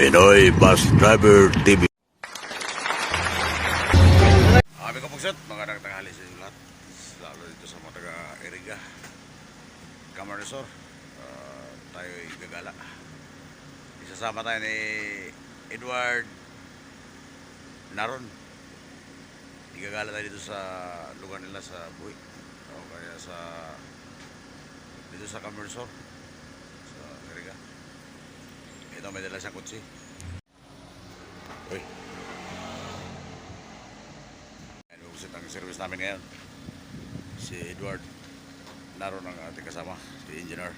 Pinoy Bus Driver TV. Kami ko pugset, magandang tanghali sa inyo lahat. Lalo dito sa mga taga-Iriga Camaresor. Tayo'y gagala. Isasama tayo ni Edward Naron. Igagala tayo dito sa lugar nila sa Buhi. O kaya dito sa Camaresor. Sa Iriga. Ito may dala siyang kutsi. Uy. Ang service namin ngayon si Edward Naron ang ating kasama, si engineer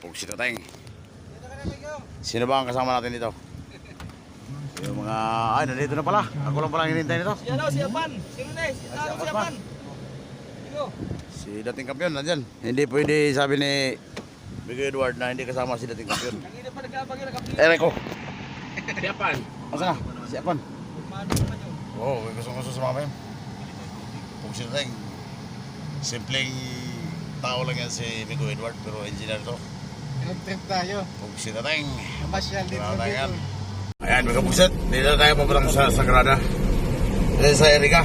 Pugsito tayong. Sino ba ang kasama natin dito? Yung mga, nandito na pala. Ako lang palang hinintay nito. Si Apan. Sino na eh? Si Apan. Si dating kampiyon nandyan. Hindi pwede sabi ni Big Edward na hindi kasama si dating kampiyon. Hindi pa nagkabagay na kapatid. Reko. Si Apan. Asa na? Si Apan. Oo, gusto sumama yun. Pugsito tayong. Simpleng tao lang yan si Migo Edward, pero engineer to. Trip tayo. Pugsito tayong. Masyal dito. Ayan, mga pugset. Dito tayo papunta sa Sagrada. Dito sa Iriga.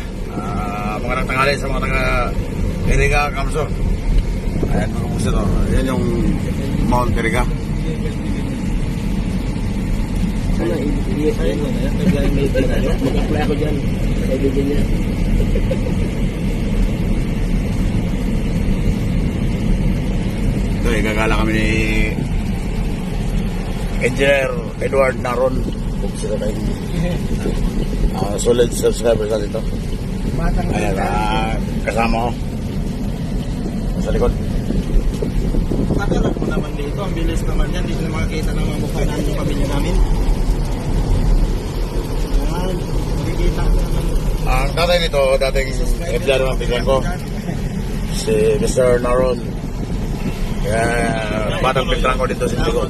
Mga tanghali sa mga taga-Iriga Camaresor. Ayan, mga pugset. Ayan yung Mount Iriga. Mag-apply ako dyan. Kaibigan niya. Ito, igagala kami ni Engineer Edward Naron. Pugsito tayo. Solid subscribers natin ito. Ayan, kasama ko. Sa likod. Tatanong mo naman dito. Ang bilis naman yan. Hindi na makakita ng mga mukha namin yung pamilya namin. Ayan. Makikita ko naman. Ang tatay nito, dating empleyado ng pinsan ko. Si Mr. Naron. Kaya batang pinsan ko dito sa likod.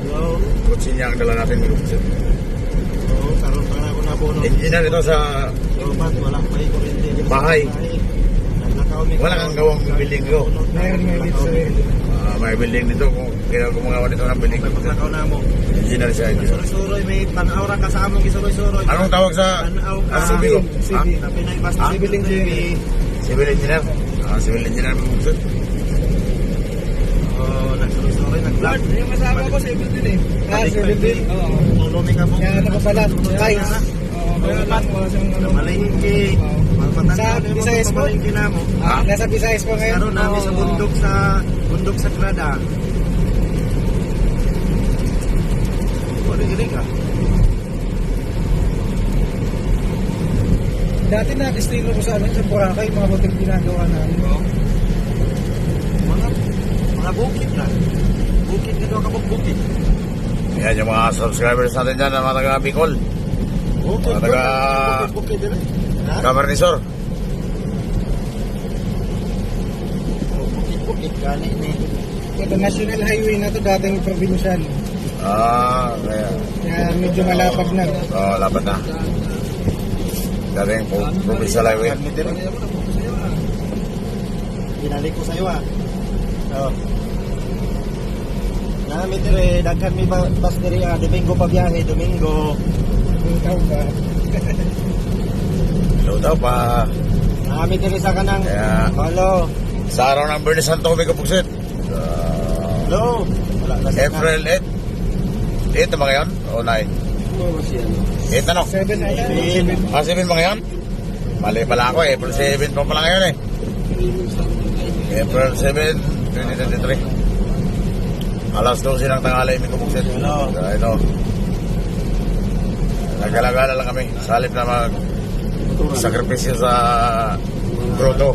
Hello. Kutsin niya ang dala natin. Oo, karoon pa na ako nabuno. Engineer ito sa Lobat, wala pa yung kurente. bahay. Wala kang gawang building ko. Meron may dito sa May building dito. Kung gumagawa dito ng building. paglakaw na mo. Engineer siya. Suroy-suroy, may tanaw ra ka sa among gisuroy-suroy. Anong tawag sa Tanaw ka. civil? Ha? Tapi na ibasta. Civil engineer. Civil engineer. Civil engineer. Oh, nagsuroy-suroy, nag-vlog. Yung kasama ko, civil din eh. Civil din. Oo. Tulong ka po. Kaya nakapalat. Guys. Malingki. Sa Visayas po? Malingki na mo. Nasa Visayas po ngayon? Karoon namin sa bundok sa Grada. Rig ka. Dati na destino ko sa Boracay, mga hotel ginagawa namin. Mga bukid na. Bukid na daw kapag bukid. Yan yung mga subscribers natin dyan, mga taga Bicol. Mga taga Bukid din. Camaresor. Bukid gani ni. Ito national highway na to, dating provincial. Kaya. Kaya medyo malapad na. Laban na. Dating provincial highway. Ginalik ko sa'yo Namin dire, daghan may bus dire Domingo pa biyahe, Domingo. Ikaw ba? Hello daw pa. Namin dire sa kanang. Kaya. Hello. Sa araw ng Bernie Santo kami kapugsit. Hello. Wala na sa April 8. 8 na ba ngayon? O 9? 8 na no? 7 na 7 ba ngayon? Mali pala ako April 7 pa pala ngayon April 7, 2023. Alas 12 ng tanghali may kapugsit. Hello. Ito. Nagkalagala lang kami. Salip na mag-sakripisyo sa grotto.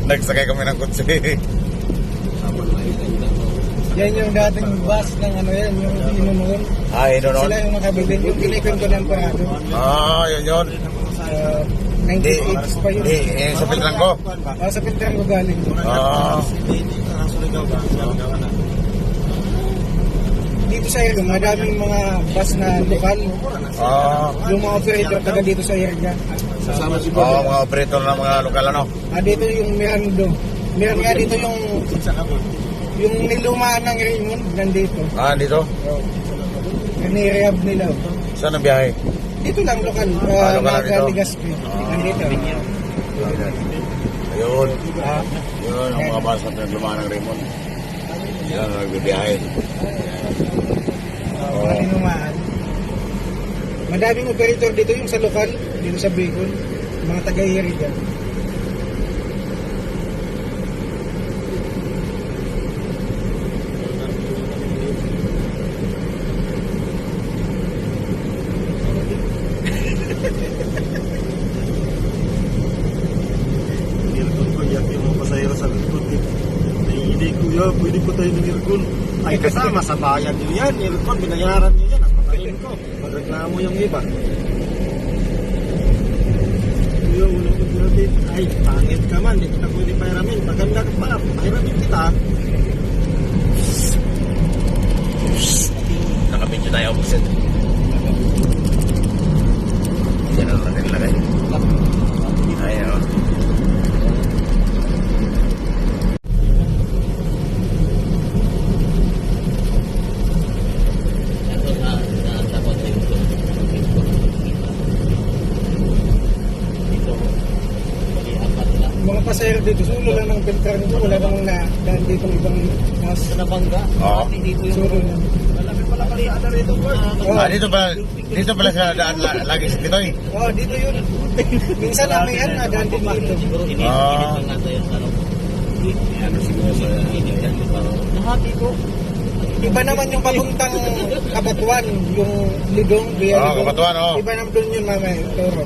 Nagsakay kami ng kutsi. Yan yung dating bus ng yan, yung inunoon. Inunoon? Sila yung nakabili, yung kinikwento ng parado. Yun. 98 pa yun. Sa Piltrang ko. Sa Piltrang ko galing. Dito sa Iriga, madaming mga bus na lokal. Yung mga operator taga dito sa Iriga. Mga operator ng mga lokal ano? Dito yung Mirando. Meron nga dito yung Yung nilumaan ng Raymond, nandito. Ah, dito? Nirehab nila. Saan ang biyahe? Dito lang, lokal. Lokal lang dito? Legazpi. Nandito. Ayun. Ah, Yun, ang mga bus na lumaan ng Raymond. Yan, nagbibiyahe. nilumaan. Madaming operator dito yung sa lokal, dito sa Bicol. Mga taga-Iriga. Nirgon ko yak yung mga pasahero sa likod. Hindi kuya, pwede po tayo ng Nirgon. Ay kasama sa bayan nyo yan. Nirgon, binayaran nyo yan. Ang pakain ko. Magreklamo yung iba. Kuya, unang ko natin. Ay, pangit ka man. Hindi kita pwede pahiramin. Paganda ka pa, pahiramin kita. Nakabidyo tayo, Buksit. Yan ang natin lagay. Ayan, o. Mga pasahero dito, sulo lang ng Beltran dito. Wala namang na dahil dito ibang mas Nabangga. Oo. Dito yung sulo lang. malaki pala kalsada rito ko. Ah, dito pala sa daan lagi sa Titoy. Oh, dito yun. Minsan namin yan, nadaan din dito. Ah. Ano siguro sa... Nahati ko. Iba naman yung papuntang Kabatuan, yung Ligong, Via Oo, Ligong. Kabatuan, oo. Iba naman doon yun, mamay, Toro.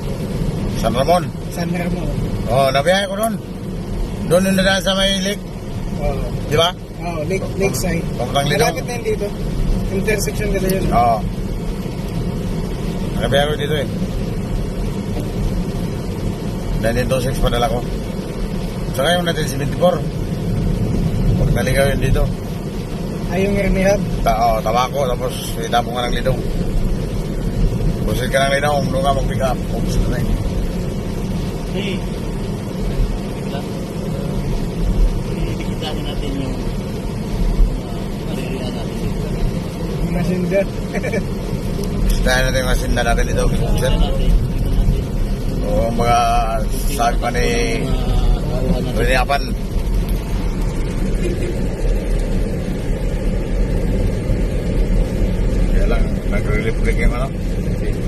San Ramon. San Ramon. Oh, nabiyahe ko doon. Doon yung nadaan sa may lake. Oh, Di ba? oh Lakeside. Papuntang Lidong. Malapit na yun dito. Intersection kasi yun. Oo. Nakabiyahe ko dito eh. 1926 padala ko. Saka yung natin 74. Pag naligaw yun dito. Ay, yung Rehab. Tabako, tapos itapong ka ng Lidong. Busit ka ng Lidong, doon ka mag-pick up. Busit na yun. Hey. Ibigitahin natin yung maririyan natin dito. Masinda. Bisitahin natin yung masinda natin dito. Busit. O mga sabi pa ni Riniapan. Kaya lang, nag-relief break yung ano,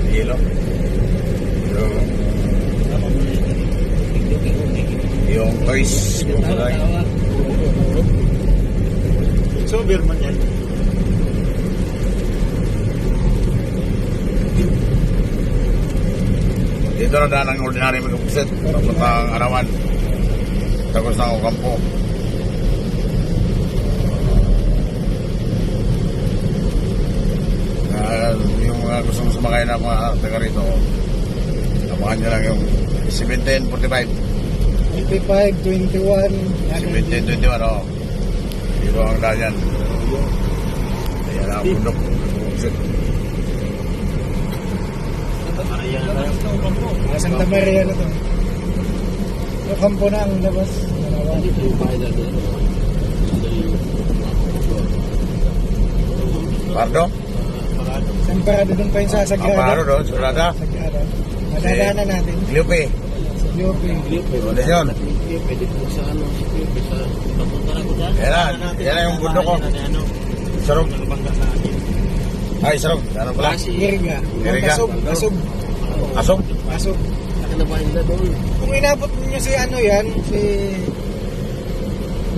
hilo. Yung toys. So, Birman yan. Dito na daan ang ordinary mag-upset. Papunta ang Arawan. Tapos ng Ocampo. Yung mga gustong sumakay na mga taga rito, abangan nyo lang yung 1745. 25, 21. 1721, oh. Dito ang daan yan. Ayan ang bundok. Upset. Santa Maria na to. Yung kampo na ang labas. Pardo? Saan parado doon pa yung sa Ang Sagrada? paro doon, Sagrada. Sagrada. Madadaanan natin. Liupi. UP. Kondisyon. Pwede po sa ano, sa papunta na ko dyan. Yan na yung bundok ko. Sarog. Nalabangga sa akin. Ay, sarog. Ano pala? Iriga. Iriga. Kasog. Kasog. Asog. Kasog. Nakalabahin na doon. Kung inabot niyo si ano yan, si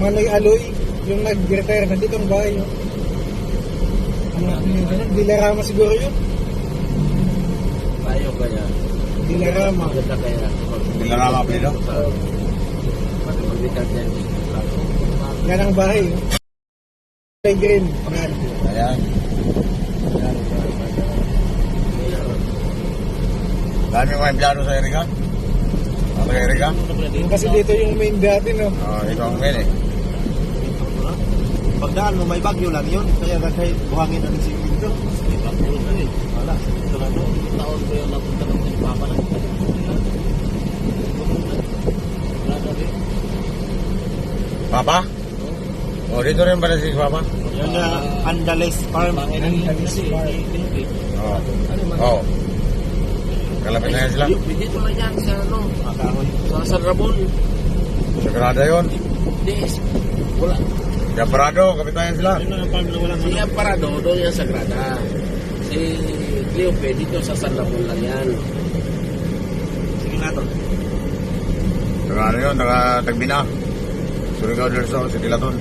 Manoy Aloy, yung nag-retire na dito ang bahay yun. Dilarama siguro yun. Tayo kaya. Dilarama. Maganda kaya. Dilarama pa ito? Magbigat yan. Yan ang bahay. Kulay green. Yan. Ayan. Dami mga empleyado sa Erika. Ang taga Erika. Kasi dito yung main dati, no? Ito ang main eh. Pagdaan mo, may bagyo lang yun. Kaya kahit buhangin ang simento. May bagyo na rin. Wala. Ito na doon. Taon ko yung napunta ng papa na. Wala na rin. Papa? O Oh, dito rin pala si Papa? Yan na Andales Farm. Andales Farm. Oo. Oo. Kalapit na yan sila. Dito lang yan sa ano, Makahoy. sa San Ramon. Sagrada yun. Des, wala. Gabrado, kapit na yan sila. Yun na farm na walang Si Amparado, doon yan sa Grada. Si Cleope, dito sa San Ramon lang yan. Sige na to. Sagrada yun, taga-tagbina. Surigao del Sur, si Tilaton.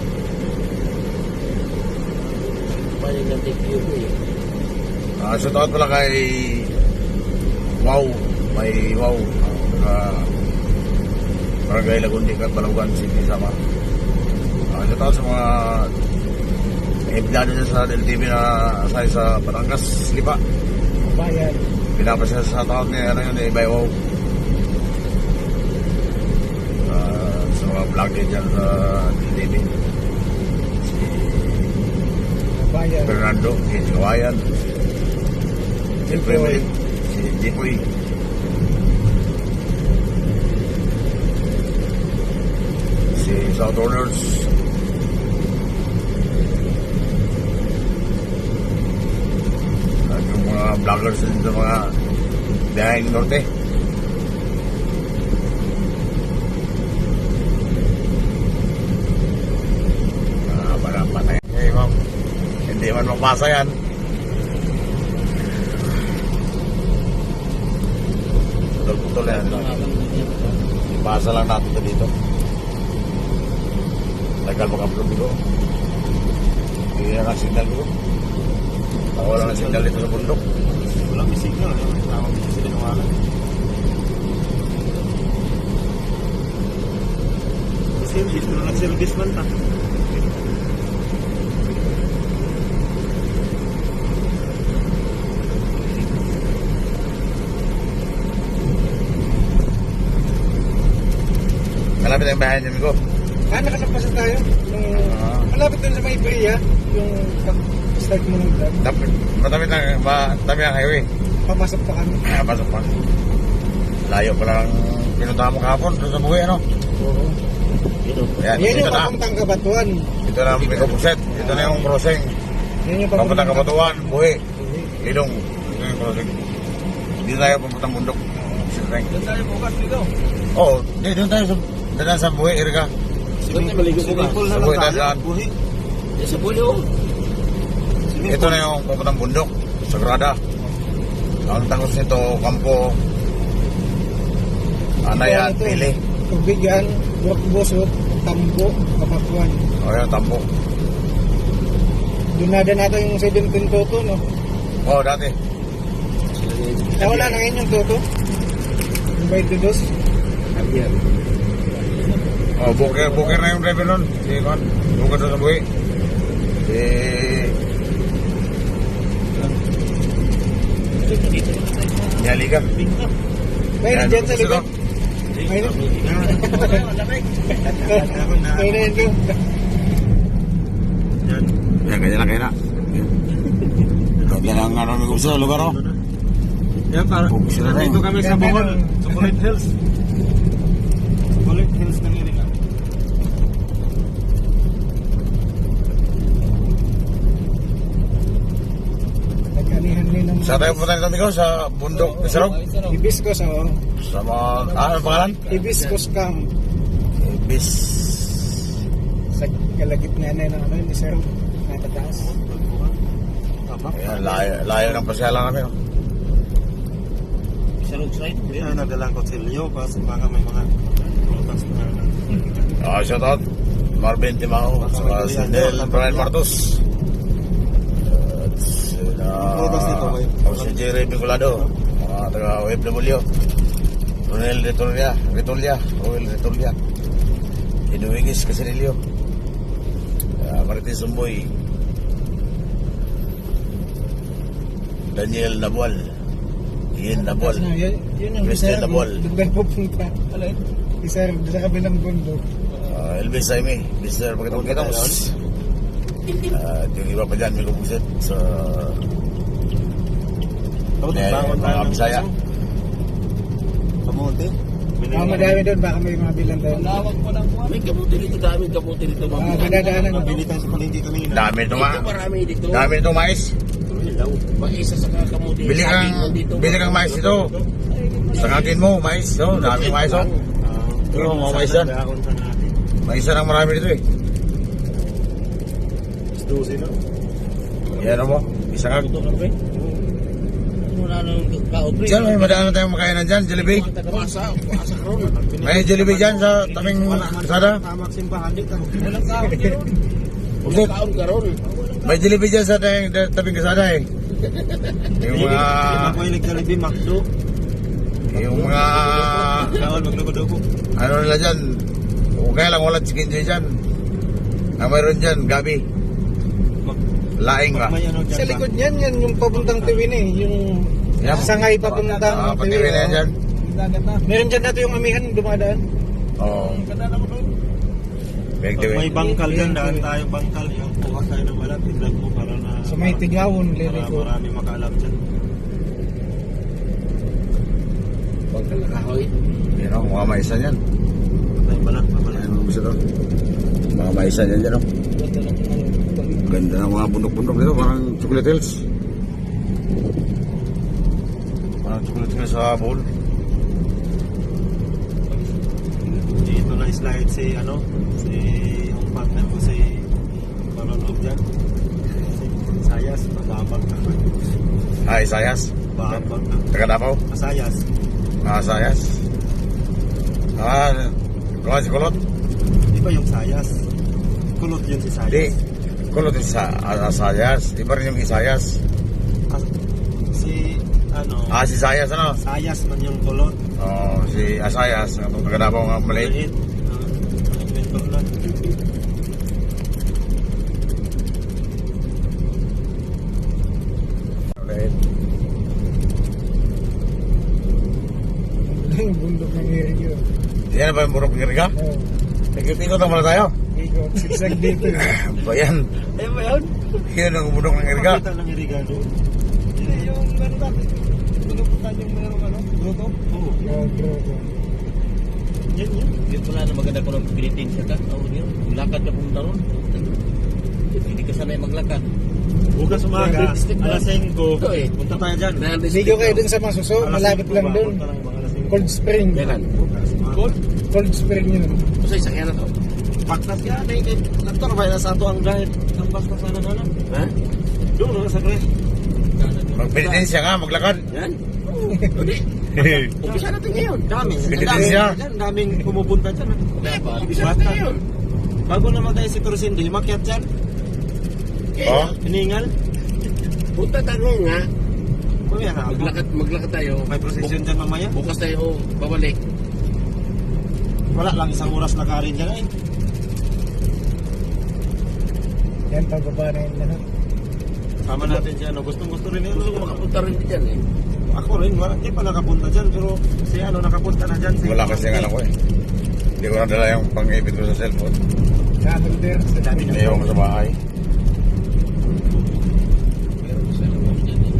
Pwede ng Cleope eh. Shout out pala kay Wow. May Wow. Barangay Lagundi, Balawan, City, sama. Shout out sa mga empleyado niya sa LTV na asay sa Batangas, Lipa. Bayan. Pinapasya sa taon niya, ano yun, Ibay Wow. Sa mga vlogger dyan sa LTV. Si Bayan. Fernando, si Kawayan. Siyempre, si Jipoy. Si Southerners. At yung mga vloggers din sa mga biyaheng norte. Parang patay. Hey, ma'am. Hindi man mapasa yan. Putol-putol yan. Ipasa lang natin ito dito. Tagal mag-upload dito. Hindi na signal dito. Wala na signal dito sa bundok. Walang may signal. Tawag dito sila ng wala. Service, pero nag-service man ta. Malapit ang bahay niya, Migo. Nakalapasan tayo. Malapit dun sa may Bria, yung start mo ng vlog. Matami ang highway. Pamasok pa kami. Pasok pa. Layo pa lang pinuntahan mo kahapon doon sa buhay, ano? Oo. Yan, Yan dito yung na. papuntang Kabatuan. Dito na Migo Puset. Dito na yung crossing. Yan yung Papuntang Kabatuan, buhay. Buhi. Lidong. Dito yung crossing. Dito tayo papuntang bundok. Sinteng. Doon tayo bukas dito. Oo, doon tayo sa buhay, Erika. Doon tayo maligo bukas. Swimming pool na Buhi lang tayo tayo. saan? Buhi. Sa Pulo. Ito na yung papuntang bundok. Sagrada. Ang tangos nito, Kampo, Anay at Ito, Pili. Tubigan, Bosot, Tambo, Kabatuan. O yan, Tampo. Dunada natin yung 17 Toto, no? Oo, dati. Wala na ngayon yung Toto. Yung 22. Javier. Oh, buker na yung driver nun. Si Juan, buker doon sa buhay. Nyaliga. Kaya na dyan sa likod. Kaya na. Kaya na yan kayo. Yan. Yan, kaya na. Kaya lang ano may gusto, lugar oh. Yan, para. Focus na Dito kami sa Yan, Bohol. yan. Chocolate Hills. Chocolate Hills ng Erika. Nag-anihan din ng Sa tayo punta nito, amigo, sa bundok Isarog. Hibiscus, oh. Sa mga, ano pangalan? Hibiscus Camp. Ibis. Sa kalagitnaan na ng ano, ni Sir. Natataas. Ayan, layo ng pasyalan kami. Oh. Sa road side. Yan, nadalang ko silyo kasi baka may mga prutas na Shout out. Marvin Timao. Saka si Del Brian Martos. At sila... Prutas nito, may... Si Jerry Vinculado. Mga taga OFW. Ronel Retolia. Roel Retolia. Inuwingis Caserilio. Marites Umboy. Daniel Nabual. Ian Nabual. Yun yung Christian Sir, Nabual. doon tayo pupunta. Alay. Si Sir, doon sa kabilang bundok. Elvis Saime, Mr. Pagkatapos. At yung iba pa dyan, may lubusit sa mga Bisaya. Kamunti. Baka madami doon, baka may mga bilang doon. May kamuti dito, daming kamuti dito. Madadaanan mo. Nabili tayo sa palengke kanina. Dami ito Dito marami dito. Dami itong mais. Maisa sa kakamuti. Bili kang mais dito. Sangatin mo, mais. Oh, dami mais oh. Ito, mga mais yan. Dahon sa natin. Mais lang marami dito eh. 12 na. Yan mo, isang ag. Wala nang kaobre. Diyan, may madaan tayong makainan dyan, Jollibee. Puasa karon. May Jollibee dyan sa tabing kasada. Tamak simbahan dito. Walang kaon karon. Usot, Kaon karon. may Jollibee dyan sa tabing kasada eh. Yung mga, Ako yung nag-Jollibee, Macdo. yung mga, Gawal, maglugo-dugo. ano nila dyan, okay lang, wala chicken joy dyan. Ang mayroon dyan, gabi. Laing ba? May ano dyan Sa ba? likod niyan, yan yung papuntang Tiwin eh. Yung Yan. sangay papuntang Patiwi na yan dyan. Meron dyan dati yung amihan dumadaan. Oo. Big Pag tiwi. may bangkal dyan, daan tayo bangkal. Yung kuha tayo ng balat, i-vlog mo para na... Sa may Tigawon, Para liliko. marami makaalam dyan. Bangkal na kahoy. Yan o, mga maisan yan. Tayo balat, mabalat. Ayan, gusto to. Mga maisan yan dyan o. Ganda ng mga bundok-bundok dito, parang chocolate hills. Parang chocolate hills sa bowl. Dito na slide si ano, si yung partner ko si Marunog dyan. Si Sayas, mababag na. Ay, Sayas. Babag na. Taga Davao. Masayas. Sayas. Kuha si Kulot. Di ba yung Sayas? Kulot yun si Sayas. Di. Kulot yung Sayas. Iba rin yung Isayas. Ah, si ano, Si Sayas ano? Sayas man yung kulot. Si Asayas. Ang taga Davao nga maliit. Maliit. Inventor na. Maliit. Yung bundok ng irig yun. Yan ba yung burok ng Riga? Oo. Ikot-ikot na pala tayo. Ikot, sigsag dito. Ba yan? Ayun ba yun? Yan ang burok ng Riga. Makita ng irigado. Yung ano natin, pinupuntan yung mayroong ano, grupo? Oo. Yung grupo. Yan yun. Yun pala na maganda ko ng pilitin siya ka. Yun. Lakad ka pumunta ron. Hindi ka sanay maglakad. Bukas umaga, alas 5. Ito eh. Punta tayo dyan. Ligo kayo dun sa Masuso, malapit lang dun. Cold Spring. Kailan? Cold? Cold Spring yun. Kasi sakyan na to. Baktas yan eh. Kantor ba sa ato ang dahil ang baktas na naman? Ha? Doon na sa Gres. Magpinitensya nga, maglakad. Yan? Hindi. Umpisa natin ngayon. Dami. Pinitensya. Daming pumupunta dyan. Kaya pa, umpisa natin ngayon. Bago naman tayo si Torosindi, makiat dyan. Oh? Hiningal. Punta tayo nga. Mamaya na. Maglakad tayo. May prosesyon dyan mamaya. Bukas tayo babalik. Wala lang isang oras na karin dyan eh. Yan, pababa na yun lahat. Sama natin siya. No? Gustong-gusto rin yun. Gusto ko makapunta rin dyan eh. Ako rin, wala, di pa nakapunta dyan. Pero si ano, nakapunta na dyan. Si Wala kasi nga ako eh. Hindi ko nadala yung pang-ipit ko sa cellphone. Kaholder. Sa dami na. Ayaw ko sa bahay. Meron sa loob dyan eh.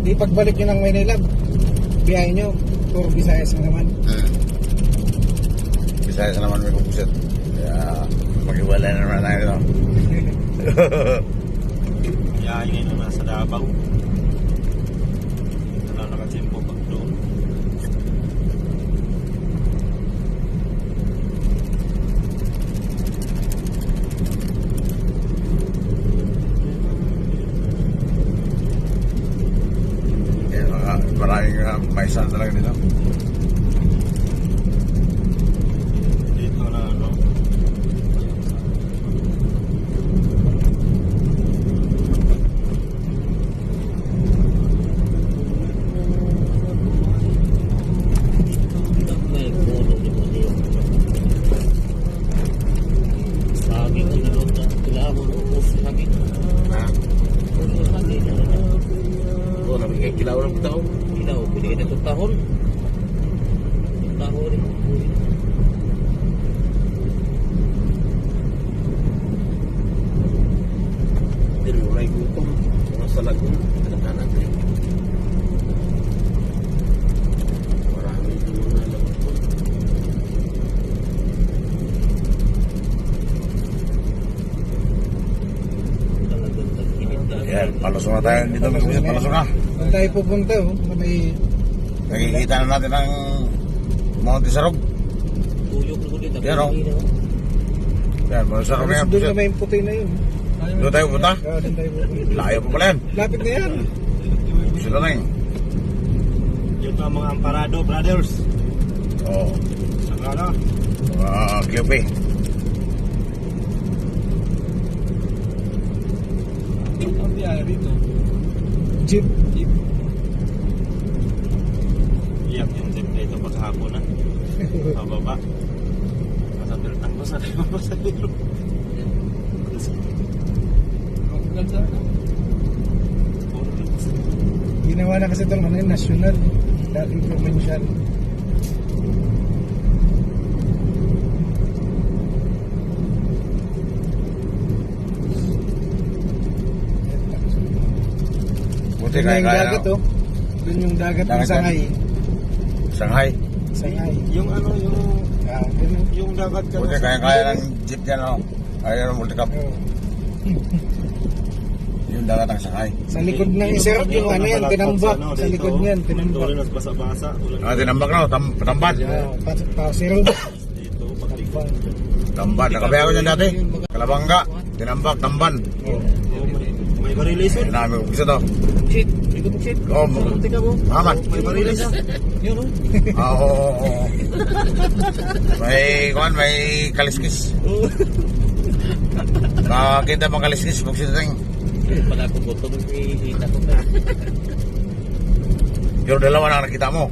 Di pagbalik nyo ng Manila, biyahe nyo, puro Visayas na naman. Bisaya naman may kupusit. Kaya mag-iwalay na naman tayo dito. Kaya yun na nasa Davao. Wala nakatsimpo pag doon. Maraming maisan talaga dito. Dito na ano. May puno ni mo niyo. Sabi ko na doon na kailangan mo ubos lagi. Ha? Ubos lagi. Oo, nabigay kilaw ng taon. Kilaw, binigay na itong tahon. Palusong na tayo dito, mga kapuset. Palusong na. Saan tayo pupunta, oh? May... Nakikita na natin ang Monte Sarog. Tuyok na ko dito. Yan, oh. Yan, Monte Sarog na yan, Doon na kapuset. may puti na yun. Doon tayo punta? Oo, doon tayo pupunta. Layo pa pala yan. Lapit na yan. Sila na yun. Yun ang mga Amparado Brothers. Oo. Saka na. Mga QP. Ang biyaya dito. Jeep. Iyak yung jeep dito paghapon na. Pababa. Masabil tanggo sa tayo pasahero. Ginawa na kasi itong ano yun, national. Dating provincial. Buti Doon na kaya yung kaya dagat, oh. Doon yung dagat ng Dagat yan? Sangay. Shanghai. Sangay. Yung ano, Doon. yung dagat ka Buti kaya kaya ng jeep yan, oh. Kaya ng multicap. Oh. Yung dagat ng Shanghai. Sa likod ng Iserot, yung ano yan, tinambak. Sa likod niyan, tinambak. Tuloy na basa-basa. Ah, tinambak na, tambad. Pasiro. Dito, paglikod. Tambad, nakabaya ko dyan dati. Kalabangga, tinambak, tamban. May barilis Ayun yun. namin kung gusto to. Shit. Ikaw po shit. Oo, Munti ka mo. Mamat. May barilis. Yun oh. Ah, oo, oo, oo. May kaliskis. Makakita mong kaliskis, kung sino tayong. Pala ko boto mo kita ko pa. Yung dalawa na nakita mo.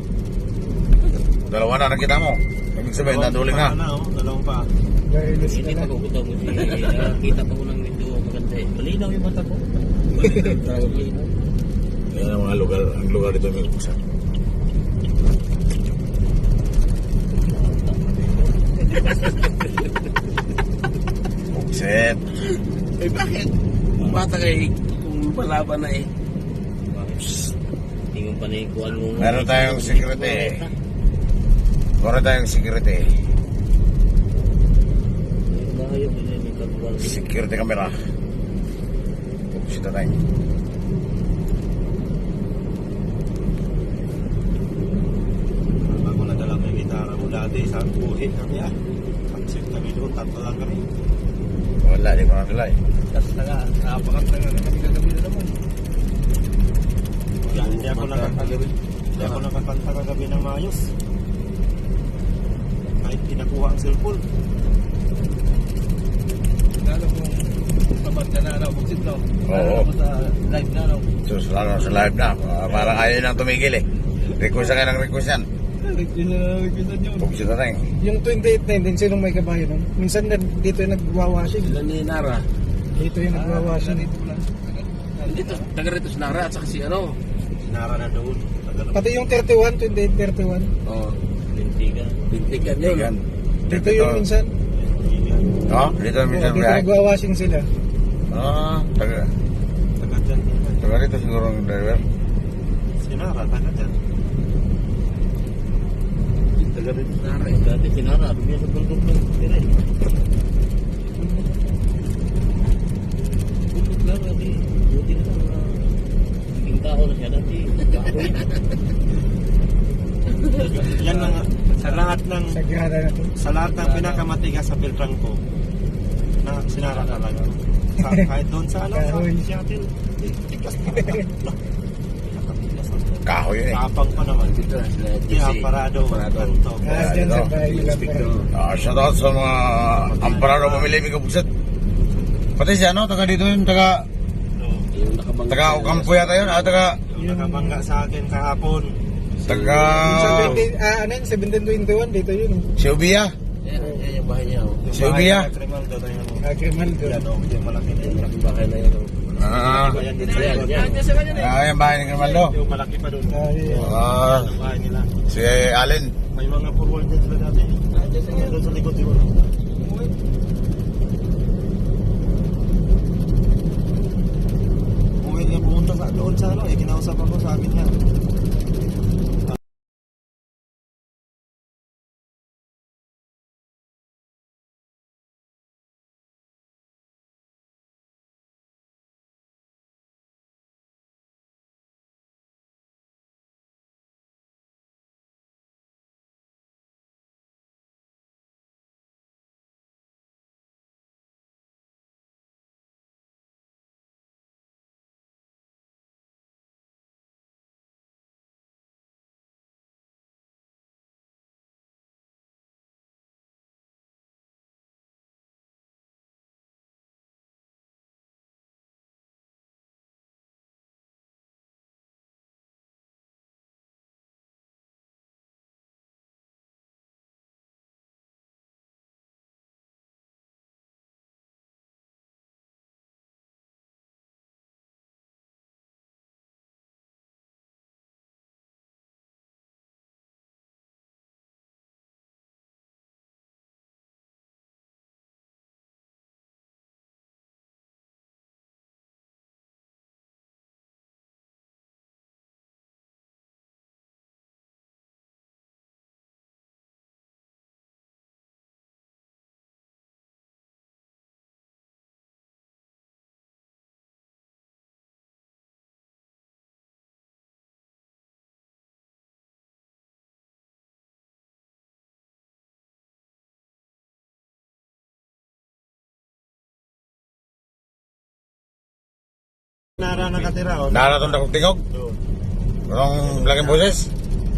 Dalawa na nakita mo. Ibig sabihin, naduling na. Dalawang pa. Barilis Hindi ka pa na. ko gusto mo si kita pa ko ng video maganda eh. Malinaw yung mata ko. Malinaw. Yan ang mga lugar, ang lugar dito may kusa. Bukset. Eh bakit? Bata kay kung palaban na eh. Tingin pa na yung kuwan mo. Meron tayong security. Meron tayong security. Ayaw mo na yung kabuwal. Security camera. Buksit na tayo. Bago nadala ko yung gitara mo dati, sa buhit kami ah. Pagsit kami doon, tatlo lang kami. Wala, di ko nadala eh. Tapos napakat na kami kagabi na naman. Yan, hindi ako nakakanta kagabi ng maayos. Kahit kinakuha ang cellphone. Lalo kung sabad ka na, ano, buksit no? Oo. Sa live na, no? Sus, lalo sa live na. Parang ayaw nang tumigil eh. Request ka ng request yan. Requisan yun. Buksit na tayo. Yung 2819, sinong may kabayo nun? Minsan dito yung nagwawashing. Sila ni Nara. Dito yung nagwawashing. Dito, taga rito si Nara at saka si ano. Sinara na doon. Pati yung 31, 2831. Oh, Bintigan. Bintigan yun. Yan. Dito yung minsan. Oh, dito Oo, minsan dito may nagwawashing sila. Ah, taga Taga dyan. rito siguro ang driver. Sinara, taga dyan. Taga rito si Nara eh. Dati si Nara, doon niya sa bundok ng tira eh. Bundok lang, dati. Buti na lang na naging tao na siya dati. Kahoy. Yan na nga. Sagrada na to. Sa lahat ng pinakamatigas sa Beltrangco, na sinara talaga. Kahit doon sa ano, sa Kahoy. Seattle, tigas talaga. Pinakatigas ang Kahoy yun eh. tapang pa naman. Kaya parado. Kanto. Ah, dyan sa dito. bahay nila. Shout out sa mga amparado pamilya may kabuksit. Pati siya, no? Taga dito yun, taga Yung nakabangga. taga Ocampo yata yun. Taga Yung nakabangga sa akin kahapon. taga Sa 20, ano yun, 1721, dito yun. Siubia. Yan yung bahay niya. Oh. Yung Silvia. bahay na Grimaldo tayo. Agrimaldo. Yan o, yung malaki na yun. Malaking bahay na yan. Oh. Ah, Bayan din Yan, yan. yung bahay ni Grimaldo. Yung malaki pa doon. Ah, yeah. Ah, Yung bahay nila. si Allen. May mga forward din sila dati. Doon sa likod yun. Uwi niya pumunta sa doon sa ano, kinausap ako sa akin niya. Nara nakatira, oh. Naraton na kong tingog. Doon. Anong malaking boses?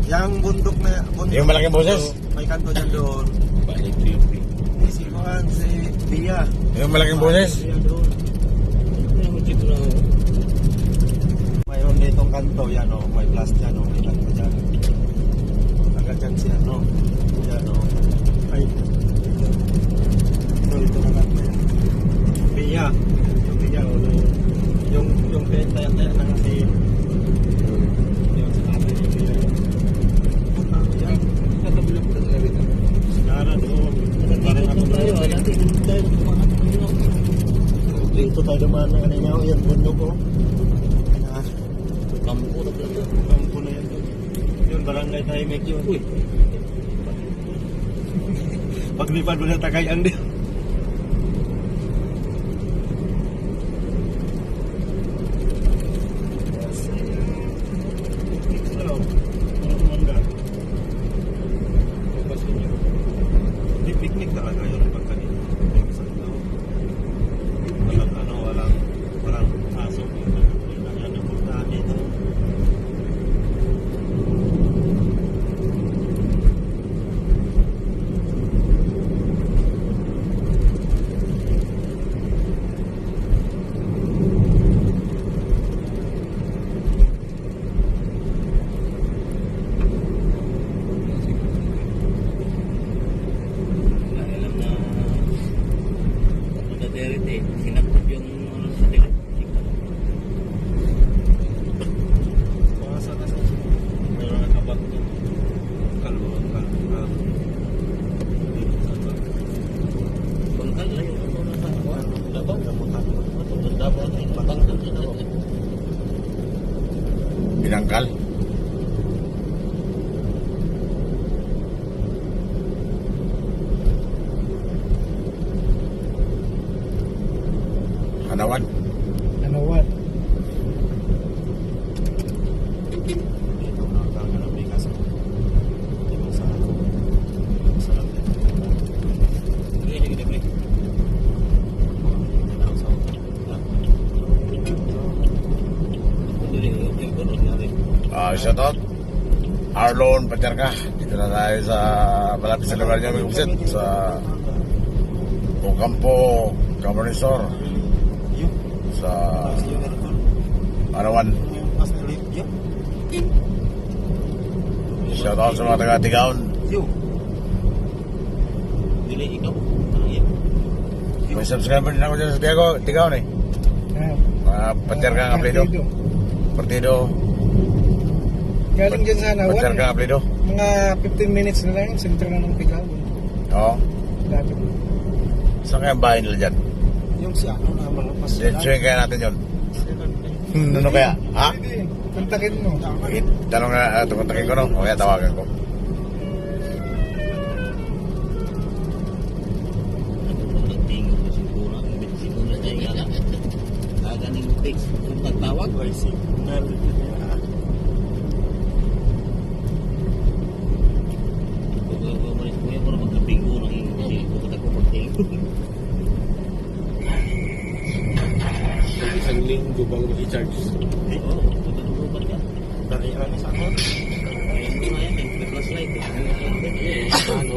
Yang bundok na, bundok. Yung malaking boses? May kanto dyan doon. Balik to yung Si Juan, si Bia. Yung malaking boses? Bia doon. Mayroon ditong kanto, yan o. May plus dyan o. May kanto dyan. Taga dyan siya, no? Yan o. Ay. Ito na kanto. Bia. Yung Bia o. Yung tayo na kasi. Yung sa kapit yung Bia. Yan. Katabilang ko na rito. Nara doon. Parang ako tayo. Dito tayo naman na kanina o. Yan bundok o. Kampo na pala. Kampo na yan. Yun, barangay tayo make yun. Uy. Paglipad mo na Tagayang din. Picnic talaga yun pag kanina. Walang aso. Yan ang puntahan dito. Alam na na derite, sinakot yung ano sa likod. Mga sa nasa. Meron na kapat doon. Kalbuhan ka. Bangkal lang yung ano na sa Davao. Davao na yung Batangas sa Davao. Binangkal. Hanawan. Ano what? Dito na ang ng bigas. Dito sa sarap din. Sige, sige, sige. Shout out. Arlon Paterka. Dito na tayo sa malapit sa lugar niya may upset sa Ocampo, Camarines Yung sa Arawan. mas ulit yung Shout out sa mga taga-Tigaon. yung Dili ikaw. Iya. May subscriber din ako dyan sa Tigaon eh. Paterka ang apelido. Partido. Galing dyan sa Anawan. Paterka ang apelido. Mga 15 minutes na lang, sentro na ng Tigaw. Oo. Dati. Saan kaya ang bahay nila dyan? yung si ano na malapas Swing kaya natin yun. Ano kaya? Ha? Pwede, kontakin mo. Tanong na, tumuntakin ko no? O kaya tawagan ko. Nagtingo ko siguro ang siguro na niya nga. Kaganing text kung tagtawag. ay signal Umalis ko yan para magkabingo ng pupunta ko magtingo. isang linggo bago i-charge Oo, tutulupan ka. dari ano sa ako Ayan mo na yan, may flashlight. ano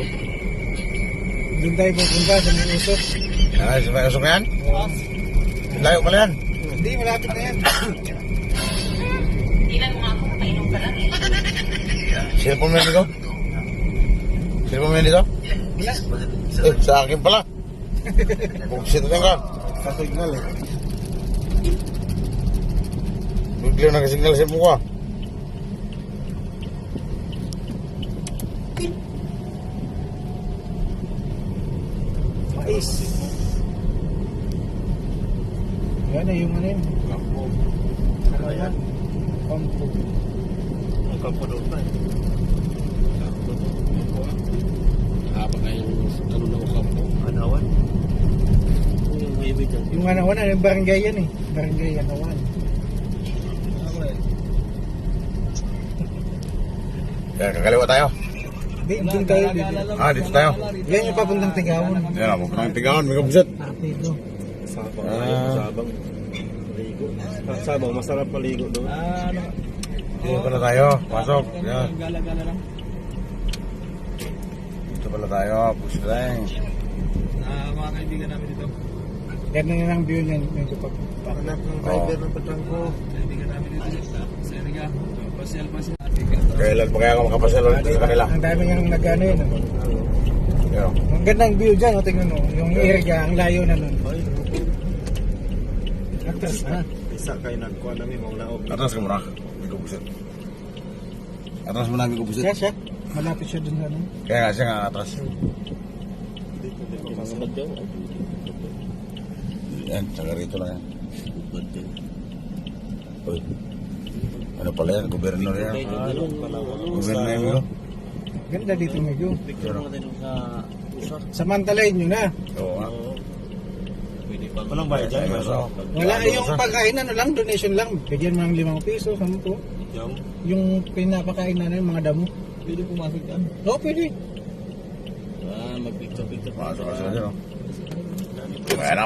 Doon tayo pupunta sa mga usok. Ay, may usok yan? Layo pala yan. Hindi, malapit na yan. Ilan mo nga ako, mainom ka lang eh. Cellphone mo yan dito? Cellphone mo yan dito? Wala. Sa akin pala. Buksit na ka. sa signal eh Bigla nakasignal sa mukha. Mais. Yan na yung ano yun. kampo Ano yan? Kampo. ang kampo doon pa eh Haba na yung ano na kampo. Anawan Yung highway dyan. Yung Anawan na, yung barangay yan eh. Barangay Anawan. Kaya kakaliwa tayo. Hindi, doon tayo dito. Ah, dito tayo. Yan yung papuntang Tigawan. Yan ako. Ang Tigaon, may kabuksit. Partido. sabang Ah. sabang Maligo. Sabaw, masarap maligo doon. Ano? Dito pala tayo. Pasok. Yan. Gala-gala lang. Dito pala tayo. Push lang. Mga kaibigan namin dito. Ganun na lang view niyan. Medyo pag... Anak ng driver ng patrangko. Kaibigan namin dito sa Eriga. Pasyal pa sila. Kailan pa kaya ako makapasal ulit sa kanila? Ang dami niyang nag-ano yun. Yan. Ang gandang view dyan. O, tingnan mo. Yung area, ang layo na nun. Atras na. Isa kayo nagkuha namin, maulaog. Atas ka muna. May kubusit. Atas mo na may kubusit. Kaya siya. Malapit siya dun sa ano. Kaya nga siya nga atras. Pangabad daw. Yan, saka rito lang yan. Uy. Ano pala yan? Gobernador yan. Gobernador yun. Ganda dito medyo. Picture mo tayo sa usa. Samantalayin nyo na. Oo nga. Pwede pa. Walang bayad dyan. Ayun, so. Wala yung pagkain ano lang, donation lang. Bigyan mo ng 5 piso, 10. Yung Yung pinapakain na yung mga damo. Pwede pumasok dyan. Oo, pwede. Magpicture-picture. Pasok ka sila dyan, oh. Ayan,